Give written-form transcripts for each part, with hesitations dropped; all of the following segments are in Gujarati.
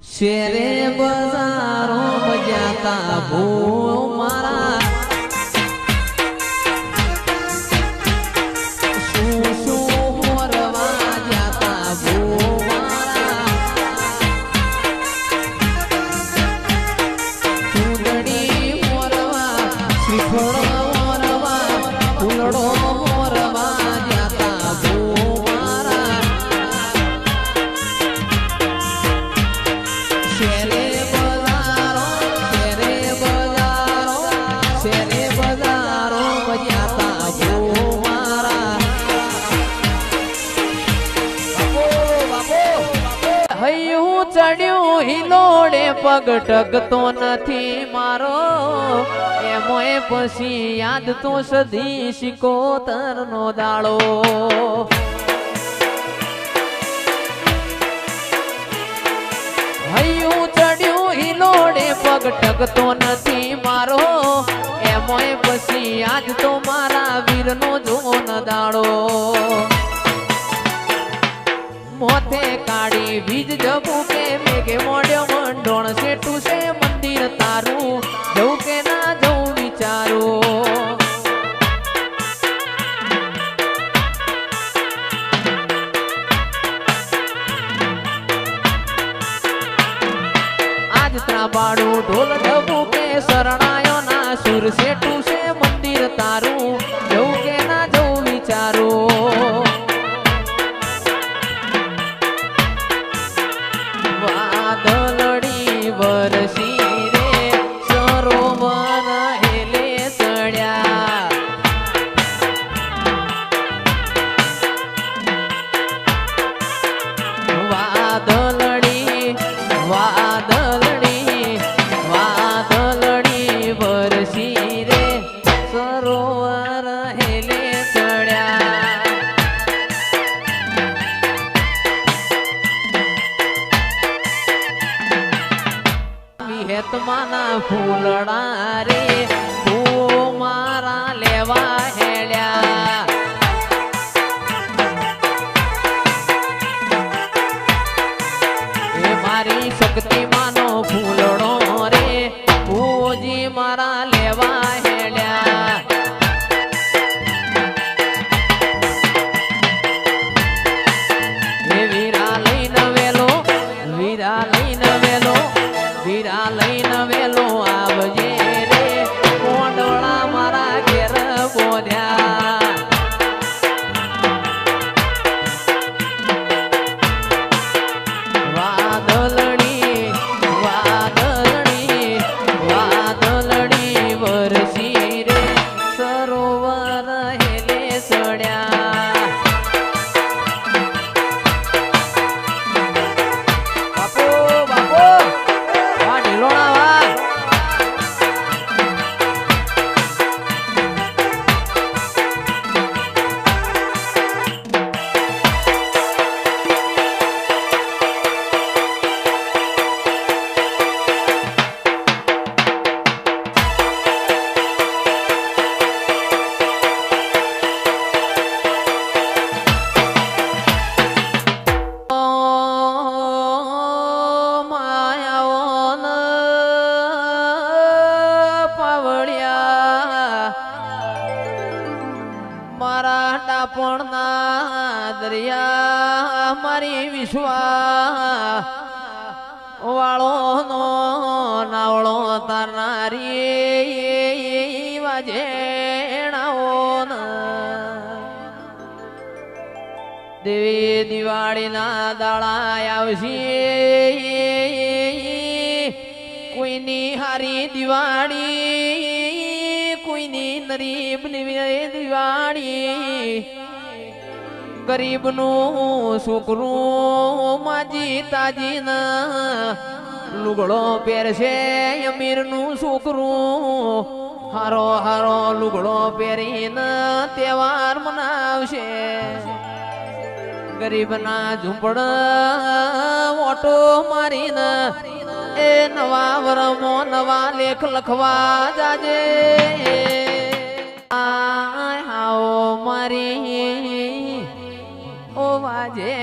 शेरे बजारों बजाता भू मारा शू शू मोरवा जाता भू मारा चूंदड़ी मोरवा श्रीफळ मोरवा फूलड़ो मोरवा जाता भू मारा शेरे बजारों बजाता भू मारा हयूं चढ़्યું હિલોડે પગ ટકતો નથી મારો એમોય પછી યાદ તો સધી શિકોતર નો દાડો હૈયું ચડ્યું હિલોડે પગ ટકતો નથી મારો એમોય પછી આજ તો મારા વીરનો જોન દાડો મોથે કાળી વીજ જબું કે મેઘે મોડ્યો મંડોણ સેટું છે મંદિર તારું જવું કે ના જવું વિચારું ત્રાબાડું ઢોલ ઢબું કે શરણાયો ના સુર સેટું છે મંદિર તારું જવું કે ના જવું વિચારું વાદળડી વરસી રે સરોવર હેલે ચડ્યા વાદળડી વરસી રે સરોવર હેલે ચડ્યા વિહેતમાના ફૂલડા રે ફૂ મારા લેવા હેડ્યા એ મારી શક્તિ માનો ફૂલડો રે ફૂજી મારા લેવા હેડ્યા એ વીરા લઈને વેલો વીરા લઈને વેલો વીરા લઈને વેલો આવજે રે કોંડોળા મારા ઘેર બોલ્યા વાદળડી વરસી રે સરોવર હેલે ચડ્યા બાપો બાપો વા ઢીલોણા વા મારા ડાપણના દરિયા મારી વિશ્વા વાળો નો નાવળો તારનારી વાજેણાઓ દેવી દિવાળીના દાડા આવશે કોઈની હારી દિવાળી કોઈની ગરીબની દિવાળી ગરીબનું છોકરું માજી તાજી ના લુગડો પહેરશે અમીરનું છોકરું હારો હારો લુગડો પહેરીને તહેવાર મનાવશે ગરીબના ઝૂંપડા ઓટો મારીને એ નવા વરમો નવા લેખ લખવા જાજે આવો મારી ઓ વાજે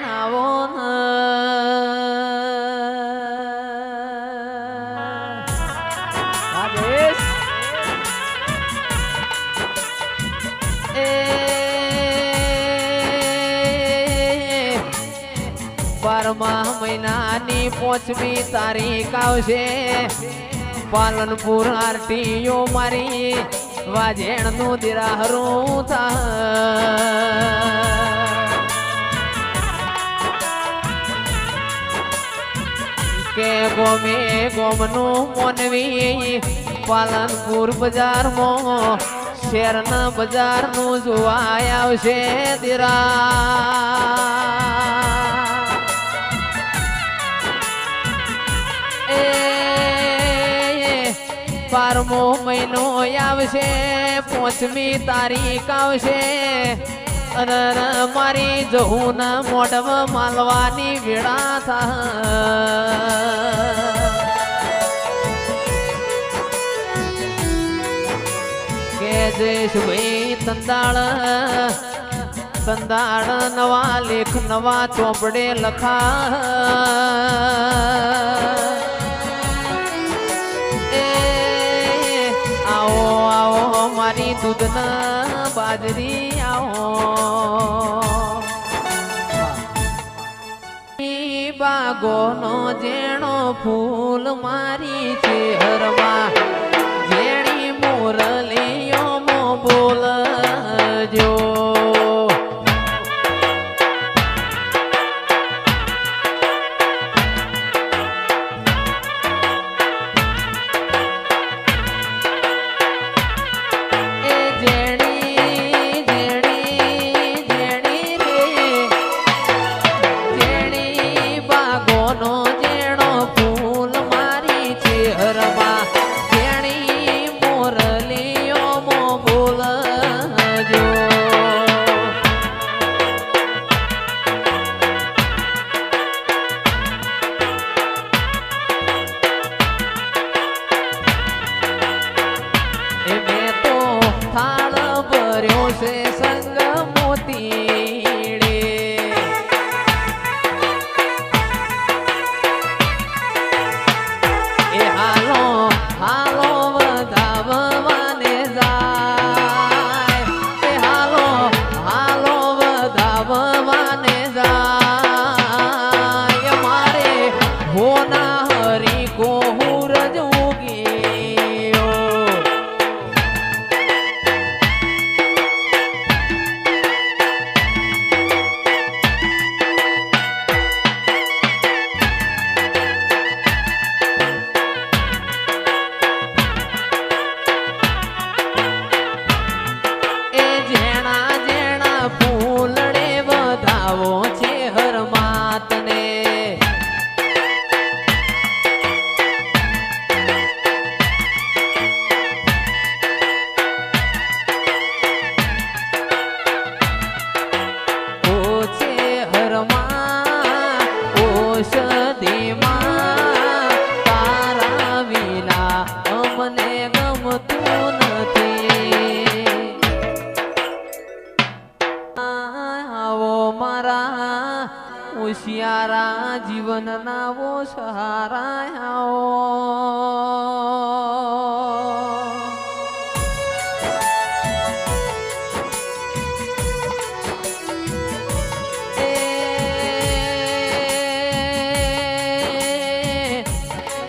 આવો બારમા મહિનાની 5મી તારીખ આવશે પાલનપુર આરટીઓ મારી વાજેણ નું દિરાહરું કે ગોમે ગોમનું મોનવી પાલનપુર બજારમાં શેરના બજારનું જોવા આવશે દિરા બારમો મહિનો આવશે 5મી તારીખ આવશે અને મારી જહું ના મોઢમાં માલવાની વેળા કે જયેશભાઈ તંદાળ નવા લેખ નવા ચોપડે લખા મારી દૂધના બાજરી આવો બાગોનો જેણો ફૂલ મારી ચેહરમાં જેણી મોરલીઓ મો બોલજો હોશિયારા જીવન નાવો સહારા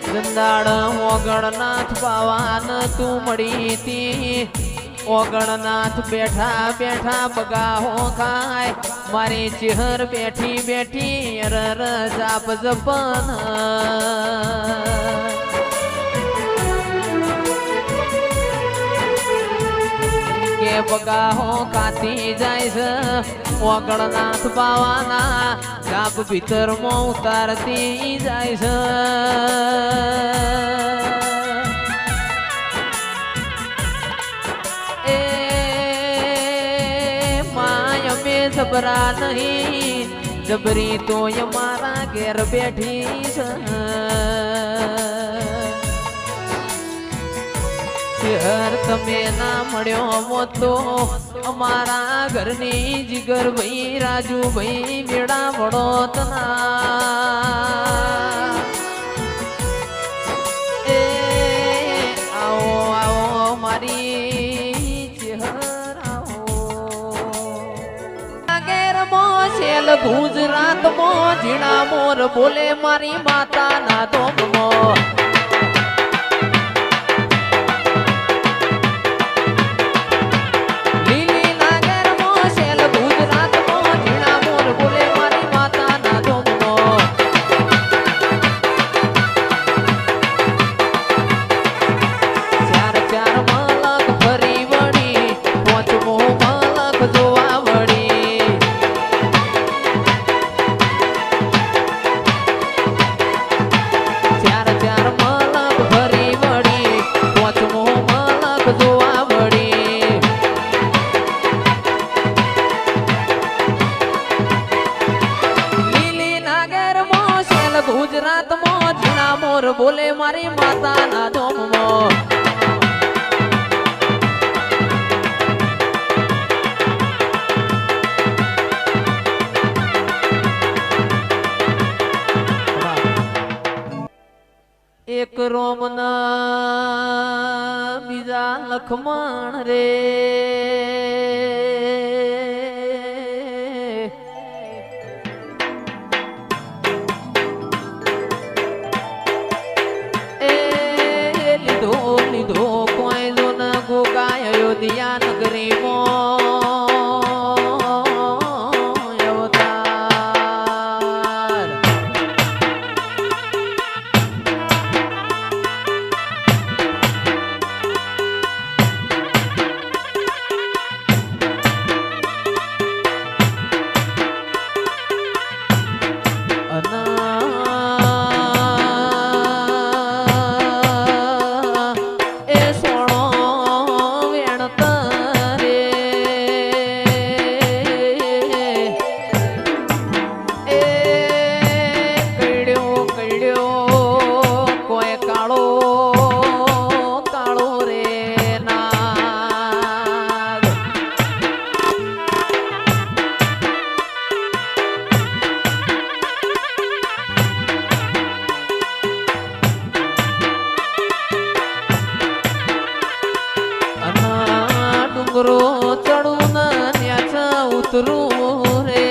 ગંદાળ ઓગણનાથ પાવાન તું મળી તી ઓગણનાથ બેઠા બેઠા બગાહો ખાય મારી ચેહર બેઠી બેઠી અરર જાપ જપન કે બગાહો કાતી જાય છે ઓગણનાથ પાવાના જાપ ભીતરમાં ઉતારતી જાય છે જબરા નહીં જબરી તો અમારા ઘેર બેઠી છે હર તમે ના મળ્યો મો તો અમારા ઘરની જીગર ભાઈ રાજુ ભાઈ વેડા વડોતના એ આવો આવો મારી ચેહર શેલ ગુજરાતમાં ઝીણા મોર બોલે મારી માતાના ધોમમાં લીલી નાગરમાં શેલ ગુજરાતમાં ઝીણા મોર બોલે મારી માતાના ધોમમાં ચાર ચાર મલક ફરી વળી પાંચમો મલક જોવા વળી ચાર ચાર મલક ફરી વળી પાંચમો મલક જોવા વળી લીલી નાગરમાં શેલ ગુજરાતમાં ઝીણા મોર બોલે મારી માતાના ધોમમાં એક રોમના બીજા લખમણ રે એ લીધો લીધો કોઈ જો ન ગોગાય અયોધ્યા નગરીમાં અવતાર એ સોણો વેણતરે એ કડ્યો કડ્યો કોઈ કાળો કાળો રે નાગ ડુંગરો ચડું ન્યાચ ઉતરું રે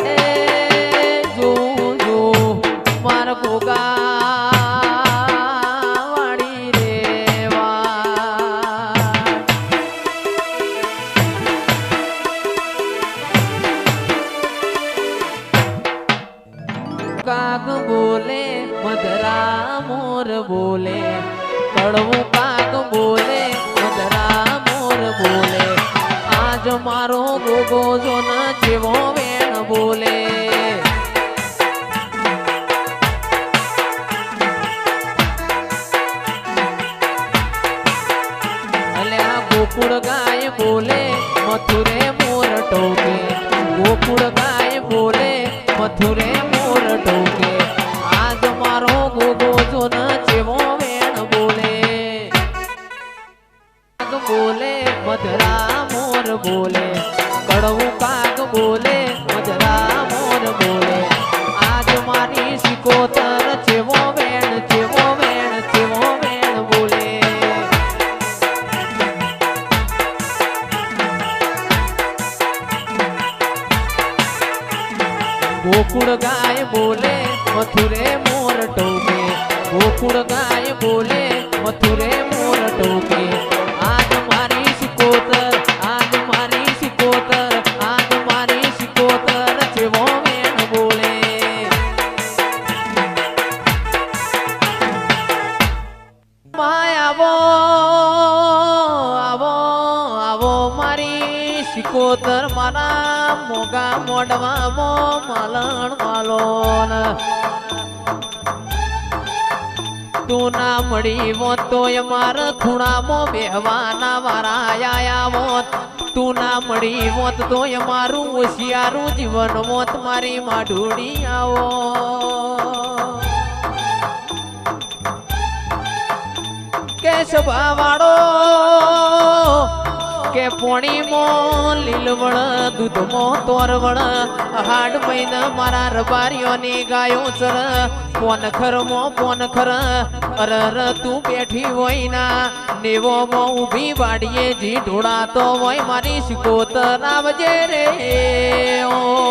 એ જો જો માર ગોગા વાળી રેવા કાગ બોલે મધરા મોર બોલે કડવું કાગ બોલે મધરા મોર બોલે આજ મારો ગોગો જો ન જેવો વેણ બોલે અલ્યા ગોકુળ ગાય બોલે મથુરે મોર ટોકે ગોકુળ ગાય બોલે મથુરે મોર ટોકે આજ મારો ગોગો જો ન જેવો વેણ બોલે કાગ બોલે મધરા મોર બોલે કડવું કાગ બોલે મધરા મોર બોલે આજ મારી સિકોતર જેવો વેણ જેવો વેણ જેવો વેણ બોલે ગોકુળ ગાય બોલે મથુરે મોર ટોકે ગોકુળ ગાય બોલે મથુરે મોર ટોકે આજ મારી સિકોતર આજ મારી સિકોતર આજ મારી સિકોતર જેવો વેણ બોલે માય આવો આવો આવો મારી સિકોતર મારા મોગા મોઢવામાં મલણ માલોન તું ના મળી હોત તો માર ખૂણામાં બેહવાના વારા આયા હોત તું ના મળી હોત તો મારું હોશિયારું જીવન હોત મારી માઢુડી આવો કેશભા વાળો કે પોણીમાં લીલવણ દૂધમાં તોરવણ હાડ મહિન મારા રબારીઓની ગાયો ચર પોનખર અરર તું બેઠી હોય ના નેવોમાં ઊભી વાડીએ જી ઢોળાતો હોય મારી શિકોતર આવજે રે ઓ